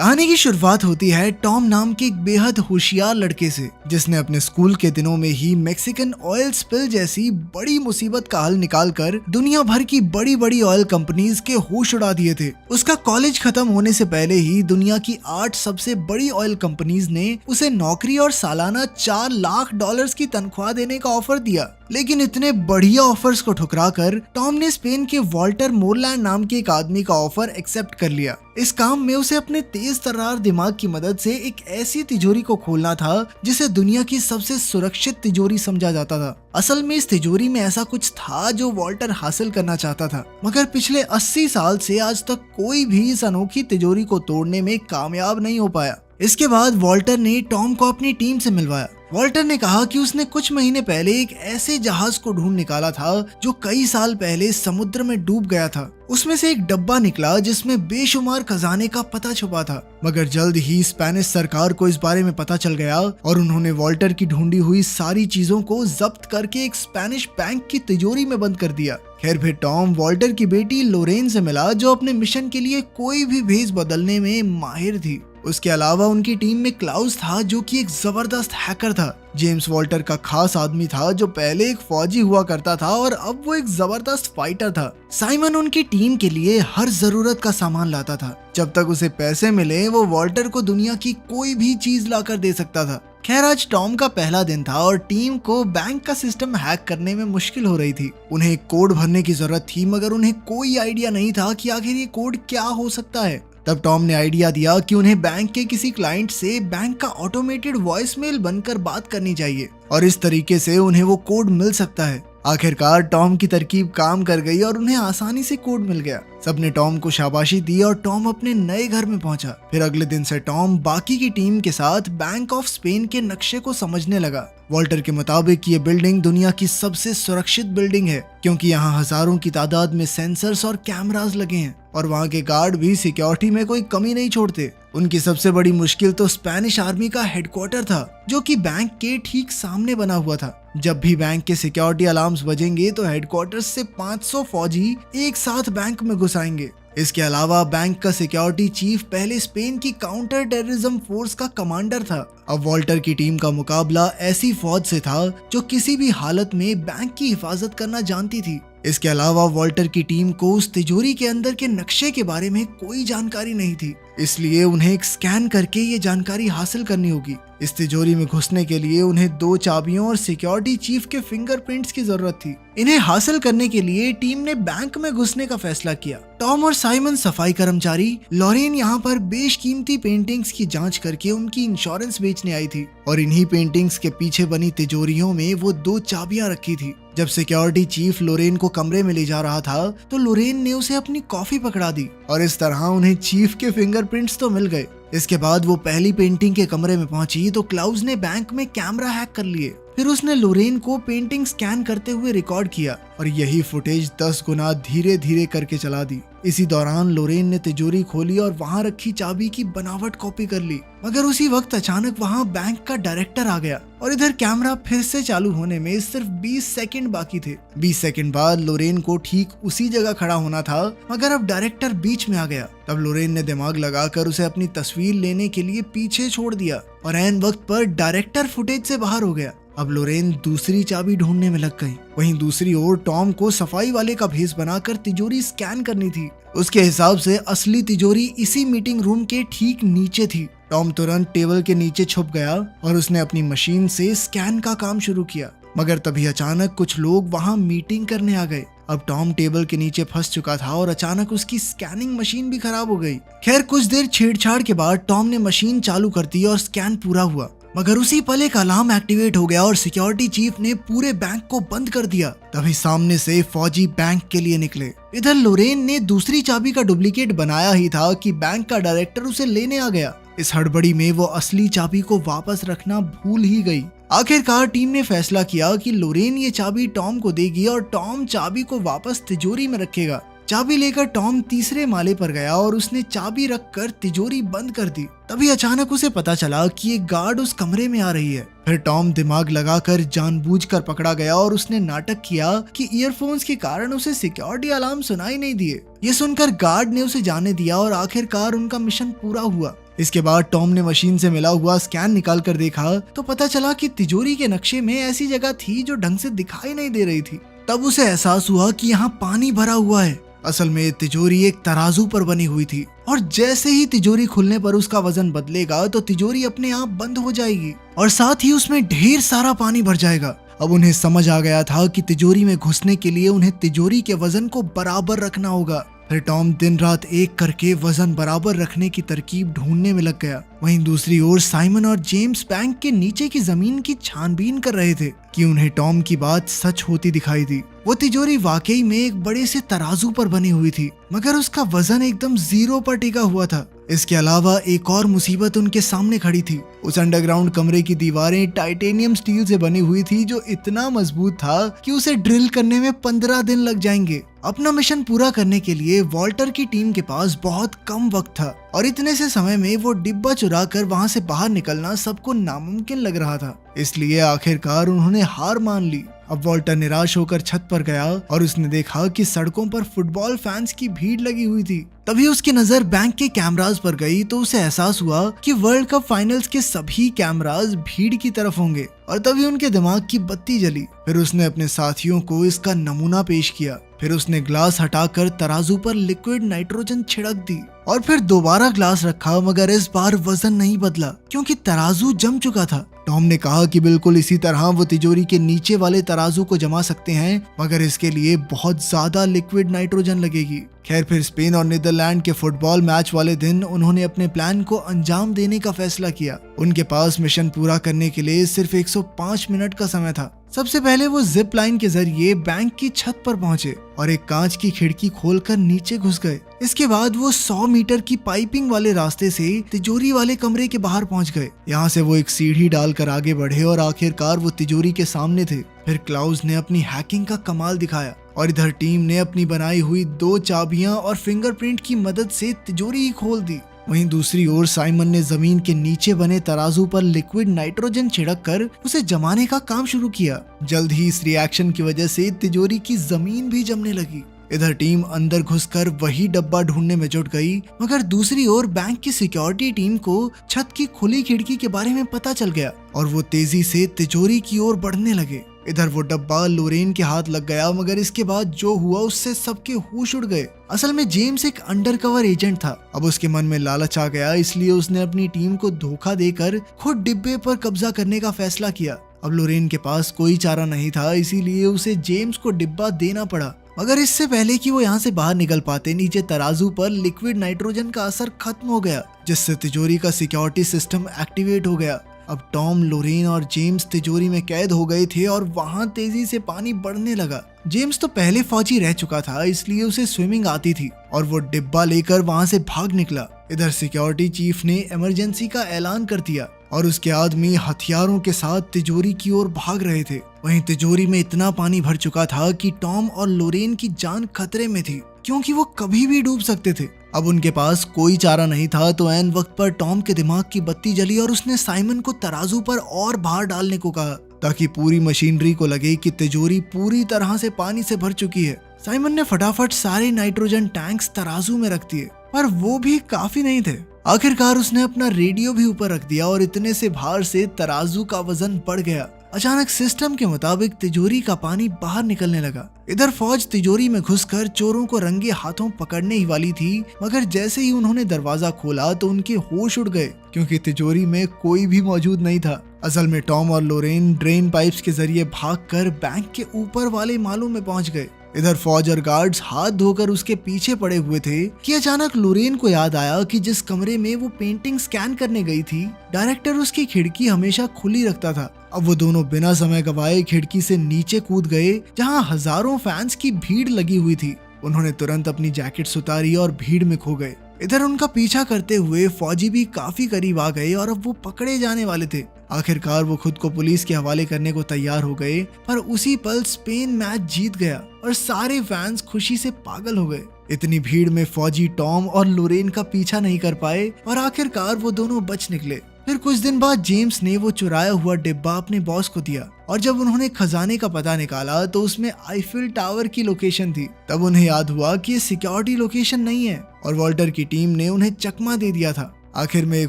कहानी की शुरुआत होती है टॉम नाम के एक बेहद होशियार लड़के से, जिसने अपने स्कूल के दिनों में ही मैक्सिकन ऑयल स्पिल जैसी बड़ी मुसीबत का हल निकालकर दुनिया भर की बड़ी बड़ी ऑयल कंपनीज के होश उड़ा दिए थे। उसका कॉलेज खत्म होने से पहले ही दुनिया की 8 सबसे बड़ी ऑयल कंपनीज ने उसे नौकरी और सालाना $4 लाख की तनख्वाह देने का ऑफर दिया। लेकिन इतने बढ़िया ऑफर्स को ठुकराकर टॉम ने स्पेन के वॉल्टर मोरलैंड नाम के एक आदमी का ऑफर एक्सेप्ट कर लिया। इस काम में उसे अपने तेज तर्रार दिमाग की मदद से एक ऐसी तिजोरी को खोलना था जिसे दुनिया की सबसे सुरक्षित तिजोरी समझा जाता था। असल में इस तिजोरी में ऐसा कुछ था जो वॉल्टर हासिल करना चाहता था, मगर पिछले 80 साल से आज तक कोई भी इस अनोखी तिजोरी को तोड़ने में कामयाब नहीं हो पाया। इसके बाद वॉल्टर ने टॉम को अपनी टीम से मिलवाया। वॉल्टर ने कहा कि उसने कुछ महीने पहले एक ऐसे जहाज को ढूंढ निकाला था जो कई साल पहले समुद्र में डूब गया था। उसमें से एक डब्बा निकला जिसमें बेशुमार खजाने का पता छुपा था, मगर जल्द ही स्पेनिश सरकार को इस बारे में पता चल गया और उन्होंने वॉल्टर की ढूंढी हुई सारी चीजों को जब्त करके एक स्पेनिश बैंक की तिजोरी में बंद कर दिया। खैर फिर टॉम वॉल्टर की बेटी लोरेन से मिला, जो अपने मिशन के लिए कोई भी भेस बदलने में माहिर थी। उसके अलावा उनकी टीम में क्लाउस था, जो कि एक जबरदस्त हैकर था। जेम्स वॉल्टर का खास आदमी था, जो पहले एक फौजी हुआ करता था और अब वो एक जबरदस्त फाइटर था। साइमन उनकी टीम के लिए हर जरूरत का सामान लाता था। जब तक उसे पैसे मिले वो वॉल्टर को दुनिया की कोई भी चीज लाकर दे सकता था। खैर आज टॉम का पहला दिन था और टीम को बैंक का सिस्टम हैक करने में मुश्किल हो रही थी। उन्हें एक कोड भरने की जरूरत थी, मगर उन्हें कोई आइडिया नहीं था कि आखिर ये कोड क्या हो सकता है। तब टॉम ने आइडिया दिया कि उन्हें बैंक के किसी क्लाइंट से बैंक का ऑटोमेटेड वॉइसमेल बनकर बात करनी चाहिए और इस तरीके से उन्हें वो कोड मिल सकता है। आखिरकार टॉम की तरकीब काम कर गई और उन्हें आसानी से कोड मिल गया। सबने टॉम को शाबाशी दी और टॉम अपने नए घर में पहुंचा। फिर अगले दिन से टॉम बाकी की टीम के साथ बैंक ऑफ स्पेन के नक्शे को समझने लगा। वॉल्टर के मुताबिक ये बिल्डिंग दुनिया की सबसे सुरक्षित बिल्डिंग है, क्योंकि यहाँ हजारों की तादाद में सेंसर्स और कैमरास लगे हैं और वहाँ के गार्ड भी सिक्योरिटी में कोई कमी नहीं छोड़ते। उनकी सबसे बड़ी मुश्किल तो स्पेनिश आर्मी का हेडक्वार्टर था, जो कि बैंक के ठीक सामने बना हुआ था। जब भी बैंक के सिक्योरिटी अलार्म्स बजेंगे तो हेडक्वार्टर से 500 फौजी एक साथ बैंक में घुस आएंगे। इसके अलावा बैंक का सिक्योरिटी चीफ पहले स्पेन की काउंटर टेररिज्म फोर्स का कमांडर था। अब वॉल्टर की टीम का मुकाबला ऐसी फौज से था जो किसी भी हालत में बैंक की हिफाजत करना जानती थी। इसके अलावा वॉल्टर की टीम को उस तिजोरी के अंदर के नक्शे के बारे में कोई जानकारी नहीं थी, इसलिए उन्हें एक स्कैन करके ये जानकारी हासिल करनी होगी। इस तिजोरी में घुसने के लिए उन्हें 2 चाबियों और सिक्योरिटी चीफ के फिंगरप्रिंट्स की जरूरत थी। इन्हें हासिल करने के लिए टीम ने बैंक में घुसने का फैसला किया। टॉम और साइमन सफाई कर्मचारी, लॉरेन यहाँ पर बेशकीमती पेंटिंग्स की जांच करके उनकी इंश्योरेंस बेचने आई थी और इन्हीं पेंटिंग्स के पीछे बनी तिजोरियों में वो 2 चाबियां रखी थी। जब सिक्योरिटी चीफ लोरेन को कमरे में ले जा रहा था तो लोरेन ने उसे अपनी कॉफी पकड़ा दी और इस तरह उन्हें चीफ के फिंगरप्रिंट्स तो मिल गए। इसके बाद वो पहली पेंटिंग के कमरे में पहुंची तो क्लाउस ने बैंक में कैमरा हैक कर लिए। फिर उसने लोरेन को पेंटिंग स्कैन करते हुए रिकॉर्ड किया और यही फुटेज 10 गुना धीरे धीरे करके चला दी। इसी दौरान लोरेन ने तिजोरी खोली और वहां रखी चाबी की बनावट कॉपी कर ली, मगर उसी वक्त अचानक वहां बैंक का डायरेक्टर आ गया और इधर कैमरा फिर से चालू होने में सिर्फ 20 सेकंड बाकी थे। 20 सेकंड बाद लोरेन को ठीक उसी जगह खड़ा होना था, मगर अब डायरेक्टर बीच में आ गया। तब लोरेन ने दिमाग लगाकर उसे अपनी तस्वीर लेने के लिए पीछे छोड़ दिया और ऐन वक्त पर डायरेक्टर फुटेज से बाहर हो गया। अब लोरेन दूसरी चाबी ढूंढने में लग गई। वहीं दूसरी ओर टॉम को सफाई वाले का भेस बनाकर तिजोरी स्कैन करनी थी। उसके हिसाब से असली तिजोरी इसी मीटिंग रूम के ठीक नीचे थी। टॉम तुरंत टेबल के नीचे छुप गया और उसने अपनी मशीन से स्कैन का काम शुरू किया, मगर तभी अचानक कुछ लोग वहां मीटिंग करने आ गए। अब टॉम टेबल के नीचे फंस चुका था और अचानक उसकी स्कैनिंग मशीन भी खराब हो गई। खैर कुछ देर छेड़छाड़ के बाद टॉम ने मशीन चालू कर दी और स्कैन पूरा हुआ, मगर उसी पल एक अलार्म एक्टिवेट हो गया और सिक्योरिटी चीफ ने पूरे बैंक को बंद कर दिया। तभी सामने से फौजी बैंक के लिए निकले। इधर लोरेन ने दूसरी चाबी का डुप्लीकेट बनाया ही था कि बैंक का डायरेक्टर उसे लेने आ गया। इस हड़बड़ी में वो असली चाबी को वापस रखना भूल ही गई। आखिरकार टीम ने फैसला किया कि लोरेन ये चाबी टॉम को देगी और टॉम चाबी को वापस तिजोरी में रखेगा। चाबी लेकर टॉम तीसरे माले पर गया और उसने चाबी रखकर तिजोरी बंद कर दी। तभी अचानक उसे पता चला कि एक गार्ड उस कमरे में आ रही है। फिर टॉम दिमाग लगाकर जानबूझकर पकड़ा गया और उसने नाटक किया कि ईयरफोन्स के कारण उसे सिक्योरिटी अलार्म सुनाई नहीं दिए। ये सुनकर गार्ड ने उसे जाने दिया और आखिरकार उनका मिशन पूरा हुआ। इसके बाद टॉम ने मशीन से मिला हुआ स्कैन निकाल कर देखा तो पता चला कि तिजोरी के नक्शे में ऐसी जगह थी जो ढंग से दिखाई नहीं दे रही थी। तब उसे एहसास हुआ कि यहाँ पानी भरा हुआ है। असल में ये तिजोरी एक तराजू पर बनी हुई थी और जैसे ही तिजोरी खुलने पर उसका वजन बदलेगा तो तिजोरी अपने आप बंद हो जाएगी और साथ ही उसमें ढेर सारा पानी भर जाएगा। अब उन्हें समझ आ गया था कि तिजोरी में घुसने के लिए उन्हें तिजोरी के वजन को बराबर रखना होगा। फिर टॉम दिन रात एक करके वजन बराबर रखने की तरकीब ढूंढने में लग गया। वहीं दूसरी ओर साइमन और जेम्स बैंक के नीचे की जमीन की छानबीन कर रहे थे कि उन्हें टॉम की बात सच होती दिखाई दी। वो तिजोरी वाकई में एक बड़े से तराजू पर बनी हुई थी, मगर उसका वजन एकदम 0 पर टिका हुआ था। इसके अलावा एक और मुसीबत उनके सामने खड़ी थी। उस अंडरग्राउंड कमरे की दीवारें टाइटेनियम स्टील से बनी हुई थी जो इतना मजबूत था कि उसे ड्रिल करने में 15 दिन लग जाएंगे। अपना मिशन पूरा करने के लिए वॉल्टर की टीम के पास बहुत कम वक्त था और इतने से समय में वो डिब्बा चुरा कर वहाँ से बाहर निकलना सबको नामुमकिन लग रहा था। इसलिए आखिरकार उन्होंने हार मान ली। अब वॉल्टर निराश होकर छत पर गया और उसने देखा कि सड़कों पर फुटबॉल फैंस की भीड़ लगी हुई थी। तभी उसकी नजर बैंक के कैमरास पर गई तो उसे एहसास हुआ कि वर्ल्ड कप फाइनल्स के सभी कैमरास भीड़ की तरफ होंगे और तभी उनके दिमाग की बत्ती जली। फिर उसने अपने साथियों को इसका नमूना पेश किया। फिर उसने ग्लास हटाकर तराजू पर लिक्विड नाइट्रोजन छिड़क दी और फिर दोबारा ग्लास रखा, मगर इस बार वजन नहीं बदला क्योंकि तराजू जम चुका था। टॉम ने कहा कि बिल्कुल इसी तरह वो तिजोरी के नीचे वाले तराजू को जमा सकते हैं, मगर इसके लिए बहुत ज्यादा लिक्विड नाइट्रोजन लगेगी। खैर, फिर स्पेन और नीदरलैंड के फुटबॉल मैच वाले दिन उन्होंने अपने प्लान को अंजाम देने का फैसला किया। उनके पास मिशन पूरा करने के लिए सिर्फ 105 मिनट का समय था। सबसे पहले वो जिप लाइन के जरिए बैंक की छत पर पहुंचे और एक कांच की खिड़की खोलकर नीचे घुस गए। इसके बाद वो 100 मीटर की पाइपिंग वाले रास्ते से तिजोरी वाले कमरे के बाहर पहुंच गए। यहाँ से वो एक सीढ़ी डालकर आगे बढ़े और आखिरकार वो तिजोरी के सामने थे। फिर क्लाउज ने अपनी हैकिंग का कमाल दिखाया और इधर टीम ने अपनी बनाई हुई 2 चाबियां और फिंगरप्रिंट की मदद से तिजोरी ही खोल दी। वहीं दूसरी ओर साइमन ने जमीन के नीचे बने तराजू पर लिक्विड नाइट्रोजन छिड़क कर उसे जमाने का काम शुरू किया। जल्द ही इस रिएक्शन की वजह से तिजोरी की जमीन भी जमने लगी। इधर टीम अंदर घुसकर वही डब्बा ढूंढने में जुट गई, मगर दूसरी ओर बैंक की सिक्योरिटी टीम को छत की खुली खिड़की के बारे में पता चल गया और वो तेजी से तिजोरी की ओर बढ़ने लगे। इधर वो डब्बा लोरेन के हाथ लग गया, मगर इसके बाद जो हुआ उससे सबके होश उड़ गए। असल में जेम्स एक अंडरकवर एजेंट था। अब उसके मन में लालच आ गया, इसलिए उसने अपनी टीम को धोखा देकर खुद डिब्बे पर कब्जा करने का फैसला किया। अब लोरेन के पास कोई चारा नहीं था, इसीलिए उसे जेम्स को डिब्बा देना पड़ा। मगर इससे पहले कि वो यहाँ से बाहर निकल पाते, नीचे तराजू पर लिक्विड नाइट्रोजन का असर खत्म हो गया, जिससे तिजोरी का सिक्योरिटी सिस्टम एक्टिवेट हो गया। अब टॉम, लोरेन और जेम्स तिजोरी में कैद हो गए थे और वहाँ तेजी से पानी बढ़ने लगा। जेम्स तो पहले फौजी रह चुका था, इसलिए उसे स्विमिंग आती थी और वो डिब्बा लेकर वहाँ से भाग निकला। इधर सिक्योरिटी चीफ ने इमरजेंसी का ऐलान कर दिया और उसके आदमी हथियारों के साथ तिजोरी की ओर भाग रहे थे। वहीं तिजोरी में इतना पानी भर चुका था कि टॉम और लोरेन की जान खतरे में थी, क्योंकि वो कभी भी डूब सकते थे। अब उनके पास कोई चारा नहीं था, तो ऐन वक्त पर टॉम के दिमाग की बत्ती जली और उसने साइमन को तराजू पर और बाहर डालने को कहा, ताकि पूरी मशीनरी को लगे कि तिजोरी पूरी तरह से पानी से भर चुकी है। साइमन ने फटाफट सारे नाइट्रोजन टैंक्स तराजू में रख दिए, पर वो भी काफी नहीं थे। आखिरकार उसने अपना रेडियो भी ऊपर रख दिया और इतने से भार से तराजू का वजन बढ़ गया। अचानक सिस्टम के मुताबिक तिजोरी का पानी बाहर निकलने लगा। इधर फौज तिजोरी में घुसकर चोरों को रंगे हाथों पकड़ने ही वाली थी, मगर जैसे ही उन्होंने दरवाजा खोला तो उनके होश उड़ गए, क्योंकि तिजोरी में कोई भी मौजूद नहीं था। असल में टॉम और लोरेन ड्रेन पाइप्स के जरिए भागकर बैंक के ऊपर वाले मालों में पहुंच गए। इधर फौज और गार्ड्स हाथ धोकर उसके पीछे पड़े हुए थे कि अचानक लोरेन को याद आया कि जिस कमरे में वो पेंटिंग स्कैन करने गई थी, डायरेक्टर उसकी खिड़की हमेशा खुली रखता था। अब वो दोनों बिना समय गवाए खिड़की से नीचे कूद गए, जहां हजारों फैंस की भीड़ लगी हुई थी। उन्होंने तुरंत अपनी जैकेट्स उतारी और भीड़ में खो गए। इधर उनका पीछा करते हुए फौजी भी काफी करीब आ गए और अब वो पकड़े जाने वाले थे। आखिरकार वो खुद को पुलिस के हवाले करने को तैयार हो गए, पर उसी पल स्पेन मैच जीत गया और सारे फैंस खुशी से पागल हो गए। इतनी भीड़ में फौजी टॉम और लोरेन का पीछा नहीं कर पाए और आखिरकार वो दोनों बच निकले। फिर कुछ दिन बाद जेम्स ने वो चुराया हुआ डिब्बा अपने बॉस को दिया और जब उन्होंने खजाने का पता निकाला तो उसमें आईफिल टावर की लोकेशन थी। तब उन्हें याद हुआ कि ये सिक्योरिटी लोकेशन नहीं है और वॉल्टर की टीम ने उन्हें चकमा दे दिया था। आखिर में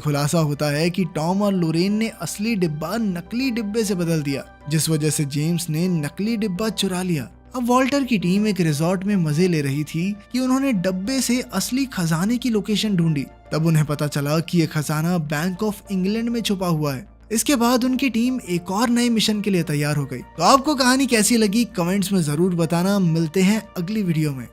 खुलासा होता है कि टॉम और लोरेन ने असली डिब्बा नकली डिब्बे से बदल दिया, जिस वजह से जेम्स ने नकली डिब्बा चुरा लिया। अब वॉल्टर की टीम एक रिजॉर्ट में मजे ले रही थी कि उन्होंने डब्बे से असली खजाने की लोकेशन ढूंढी। तब उन्हें पता चला कि यह खजाना बैंक ऑफ इंग्लैंड में छुपा हुआ है। इसके बाद उनकी टीम एक और नए मिशन के लिए तैयार हो गई। तो आपको कहानी कैसी लगी कमेंट्स में जरूर बताना। मिलते हैं अगली वीडियो में।